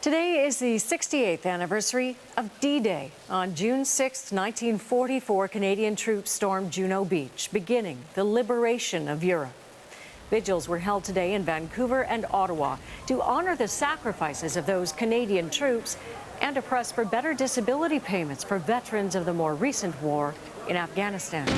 Today is the 68th anniversary of D-Day. On June 6, 1944, Canadian troops stormed Juno Beach, beginning the liberation of Europe. Vigils were held today in Vancouver and Ottawa to honor the sacrifices of those Canadian troops and to press for better disability payments for veterans of the more recent war in Afghanistan.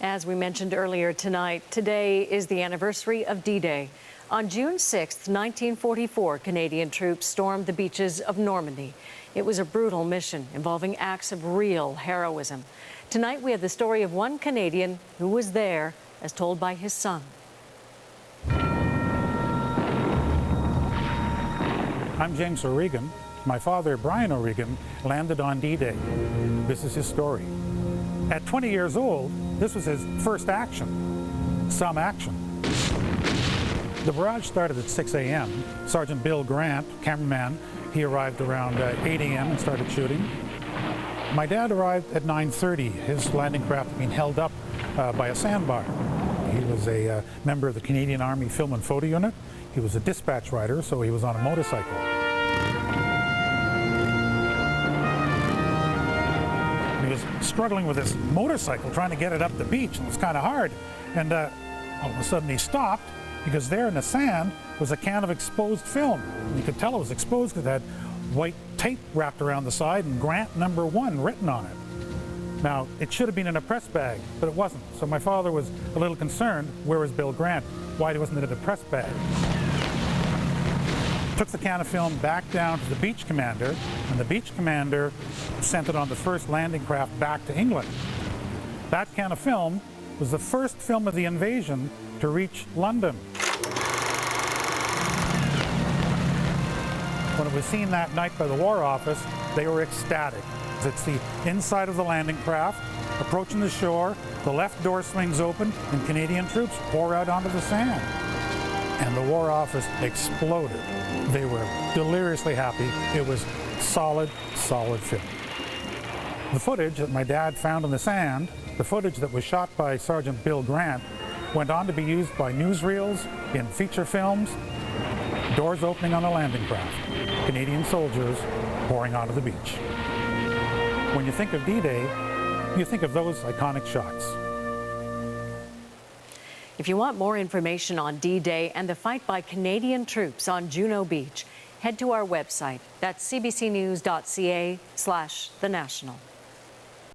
As we mentioned earlier tonight, today is the anniversary of D-Day. On June 6, 1944, Canadian troops stormed the beaches of Normandy. It was a brutal mission involving acts of real heroism. Tonight, we have the story of one Canadian who was there, as told by his son. I'm James O'Regan. My father, Brian O'Regan, landed on D-Day. This is his story. At 20 years old, this was his first action, some action. The barrage started at 6 a.m. Sergeant Bill Grant, cameraman, he arrived around 8 a.m. and started shooting. My dad arrived at 9:30. His landing craft had been held up by a sandbar. He was a member of the Canadian Army Film and Photo Unit. He was a dispatch rider, so he was on a motorcycle. He was struggling with his motorcycle, trying to get it up the beach, and it was kind of hard. And all of a sudden he stopped, because there in the sand was a can of exposed film. And you could tell it was exposed because it had white tape wrapped around the side and Grant number 1 written on it. Now, it should have been in a press bag, but it wasn't. So my father was a little concerned, where was Bill Grant? Why wasn't it in a press bag? Took the can of film back down to the beach commander, and the beach commander sent it on the first landing craft back to England. That can of film was the first film of the invasion to reach London. When it was seen that night by the War Office, they were ecstatic. It's the inside of the landing craft, approaching the shore, the left door swings open, and Canadian troops pour out onto the sand. And the War Office exploded. They were deliriously happy. It was solid, solid film. The footage that my dad found in the sand, the footage that was shot by Sergeant Bill Grant, went on to be used by newsreels, in feature films, doors opening on the landing craft, Canadian soldiers pouring onto the beach. When you think of D-Day, you think of those iconic shots. If you want more information on D-Day and the fight by Canadian troops on Juno Beach, head to our website. That's cbcnews.ca/thenational.